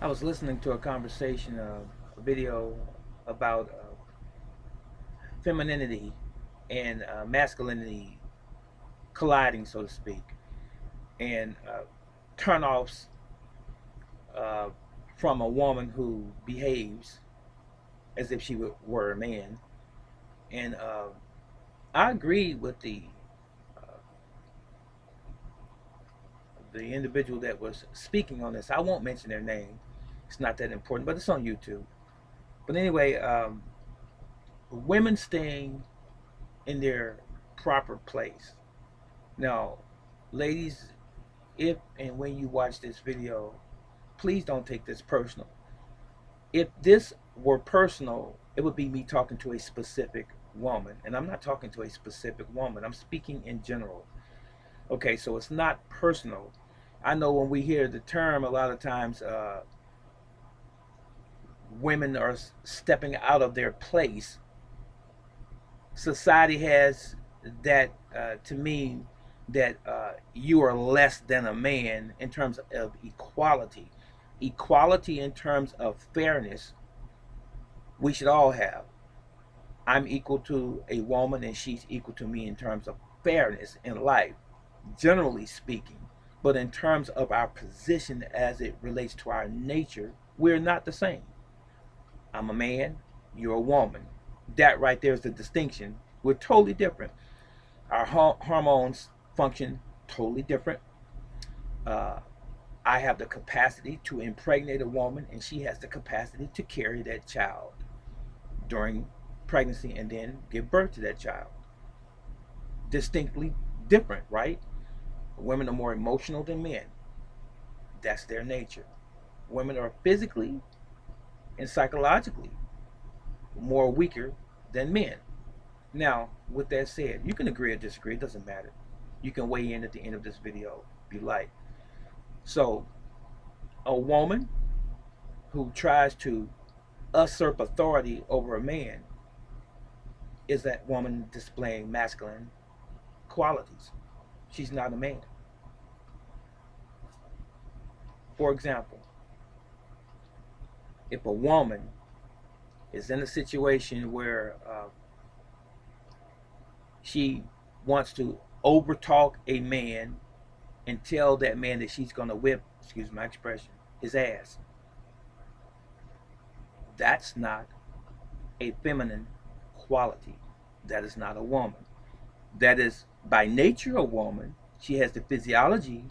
I was listening to a conversation, a video about femininity and masculinity colliding, so to speak, and turnoffs uh, from a woman who behaves as if she were a man. And I agree with uh, the individual that was speaking on this. I won't mention their name. It's not that important, but it's on YouTube. But anyway, women staying in their proper place. Now, ladies, if and when you watch this video, please don't take this personal. If this were personal, it would be me talking to a specific woman. And I'm not talking to a specific woman, I'm speaking in general. Okay, so it's not personal. I know when we hear the term, a lot of times women are stepping out of their place. Society has that to mean that you are less than a man in terms of equality. Equality in terms of fairness, we should all have. I'm equal to a woman and she's equal to me in terms of fairness in life, generally speaking. But in terms of our position as it relates to our nature, we're not the same. I'm a man, you're a woman. That right there is the distinction. We're totally different. Our hormones function totally different. Uh, I have the capacity to impregnate a woman, and she has the capacity to carry that child during pregnancy and then give birth to that child. Distinctly different, right? Women are more emotional than men. That's their nature. Women are physically and psychologically more weaker than men. Now, with that said, you can agree or disagree, it doesn't matter. You can weigh in at the end of this video if you like. So, a woman who tries to usurp authority over a man is that woman displaying masculine qualities. She's not a man. For example, if a woman is in a situation where she wants to overtalk a man and tell that man that she's going to whip, excuse my expression, his ass, that's not a feminine quality. That is not a woman. That is by nature a woman. She has the physiology,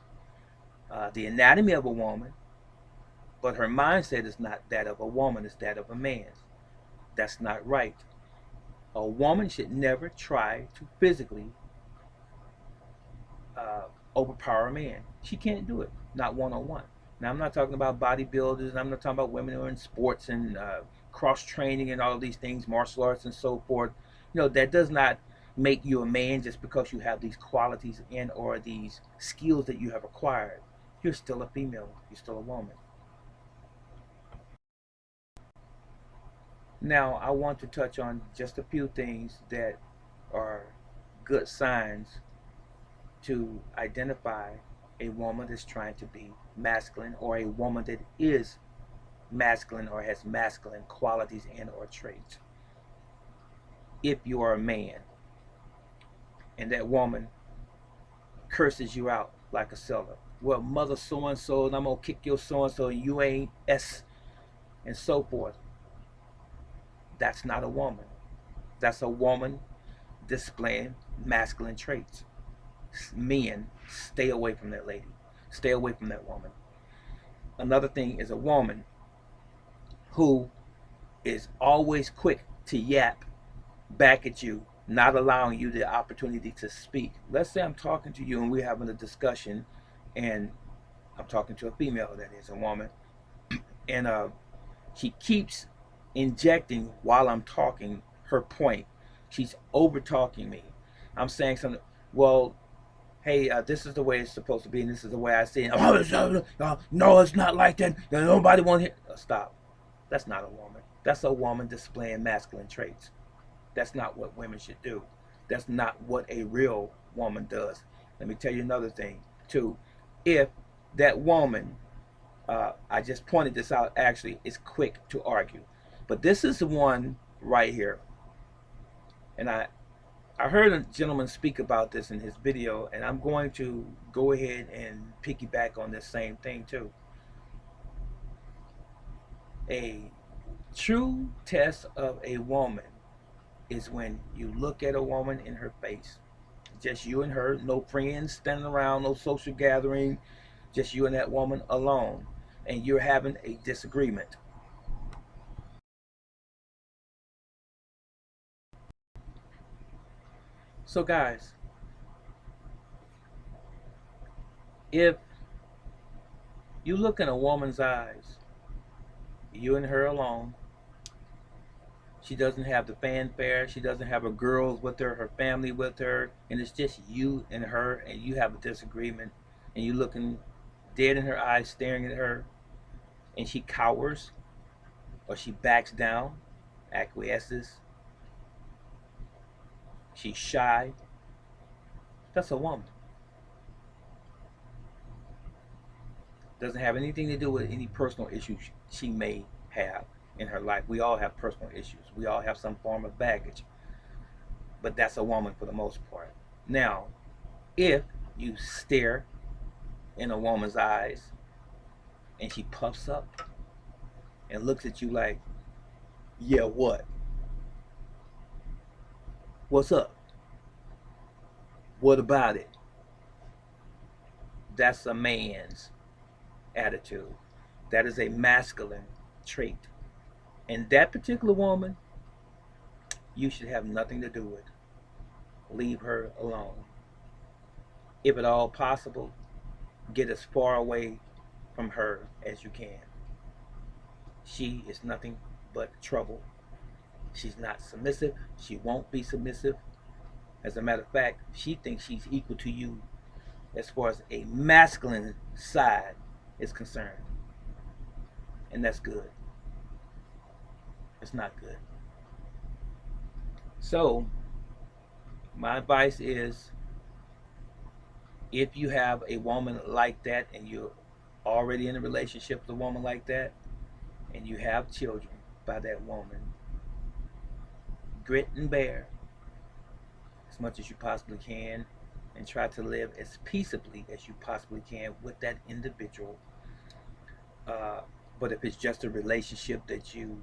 the anatomy of a woman, but her mindset is not that of a woman, it's that of a man. That's not right. A woman should never try to physically uh, overpower a man. She can't do it, not one on one. Now, I'm not talking about bodybuilders, I'm not talking about women who are in sports and cross training and all of these things, martial arts and so forth. You know, that does not make you a man just because you have these qualities and or these skills that you have acquired. You're still a female, you're still a woman. Now, I want to touch on just a few things that are good signs to identify a woman that's trying to be masculine or a woman that is masculine or has masculine qualities and or traits. If you are a man and that woman curses you out like a seller, well, mother so and so, and I'm gonna kick your so and so, and you ain't s, and so forth. That's not a woman. That's a woman displaying masculine traits. Men, stay away from that lady. Stay away from that woman. Another thing is a woman who is always quick to yap back at you, not allowing you the opportunity to speak. Let's say I'm talking to you and we're having a discussion, and I'm talking to a female, that is a woman, and she keeps injecting while I'm talking her point. She's over talking me. I'm saying something. Well, hey, this is the way it's supposed to be, and this is the way I see it. No, it's not like that. Nobody wants to hear. Stop. That's not a woman. That's a woman displaying masculine traits. That's not what women should do. That's not what a real woman does. Let me tell you another thing, too. If that woman I just pointed this out. Actually, it's quick to argue, but this is the one right here, and I heard a gentleman speak about this in his video, and I'm going to go ahead and piggyback on this same thing too. A true test of a woman is when you look at a woman in her face, just you and her, no friends standing around, no social gathering, just you and that woman alone, and you're having a disagreement. So guys, if you look in a woman's eyes, you and her alone, she doesn't have the fanfare, she doesn't have her girls with her family with her, and it's just you and her, and you have a disagreement, and you looking dead in her eyes, staring at her, and she cowers or she backs down, acquiesces, she's shy, that's a woman. Doesn't have anything to do with any personal issues she may have in her life. We all have personal issues. We all have some form of baggage. But that's a woman for the most part. Now, if you stare in a woman's eyes and she puffs up and looks at you like, yeah, what? What's up? What about it? That's a man's attitude. That is a masculine trait. And that particular woman, you should have nothing to do with. Leave her alone. If at all possible, get as far away from her as you can. She is nothing but trouble. She's not submissive. She won't be submissive. As a matter of fact, she thinks she's equal to you as far as a masculine side is concerned. And that's good. It's not good. So, my advice is, if you have a woman like that and you're already in a relationship with a woman like that and you have children by that woman, grit and bear as much as you possibly can and try to live as peaceably as you possibly can with that individual. Uh, but if it's just a relationship that you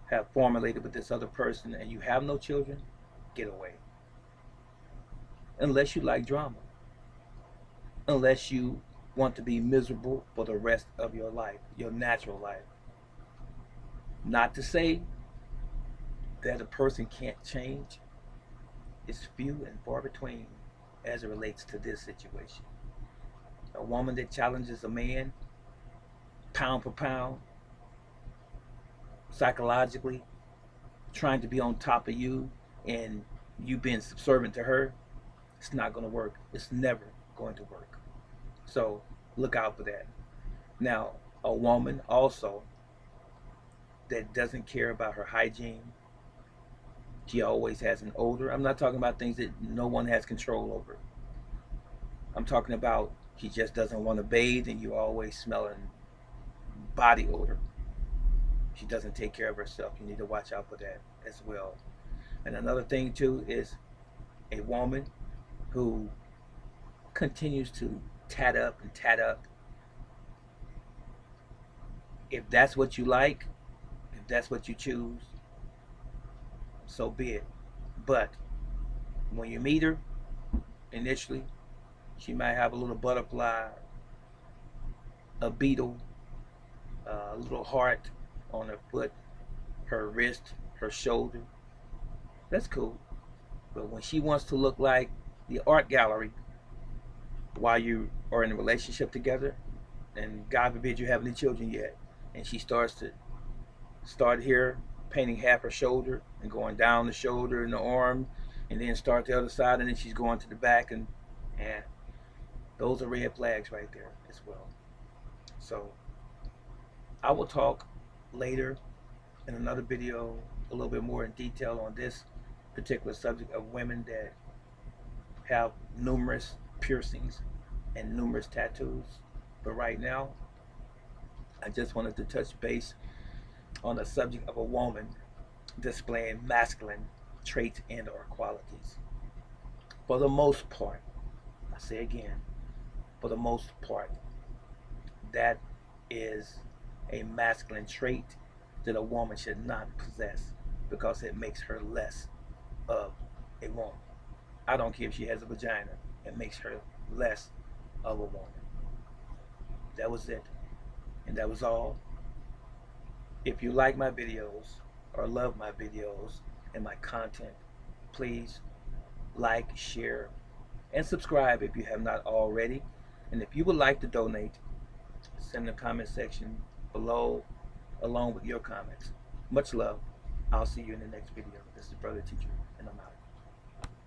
have formulated with this other person and you have no children, get away. Unless you like drama. Unless you want to be miserable for the rest of your life, your natural life. Not to say that a person can't change. It's few and far between as it relates to this situation. A woman that challenges a man pound for pound, psychologically, trying to be on top of you and you being subservient to her, it's not going to work. It's never going to work. So look out for that. Now, a woman also that doesn't care about her hygiene, she always has an odor. I'm not talking about things that no one has control over. I'm talking about she just doesn't want to bathe and you're always smelling body odor. She doesn't take care of herself. You need to watch out for that as well. And another thing too is a woman who continues to tat up and tat up. If that's what you like, if that's what you choose, so be it. But when you meet her initially, she might have a little butterfly, a beetle, a little heart on her foot, her wrist, her shoulder. That's cool. But when she wants to look like the art gallery while you are in a relationship together, and God forbid you have any children yet, and she starts to start here painting half her shoulder and going down the shoulder and the arm, and then start the other side, and then she's going to the back, and those are red flags right there as well. So I will talk later in another video a little bit more in detail on this particular subject of women that have numerous piercings and numerous tattoos. But right now, I just wanted to touch base on the subject of a woman displaying masculine traits and or qualities. For the most part, I say again, for the most part, that is a masculine trait that a woman should not possess because it makes her less of a woman. I don't care if she has a vagina, it makes her less of a woman. That was it. And that was all. If you like my videos or love my videos and my content, please like, share, and subscribe if you have not already. And if you would like to donate, send in the comment section below along with your comments. Much love. I'll see you in the next video. This is Brother Teacher, and I'm out.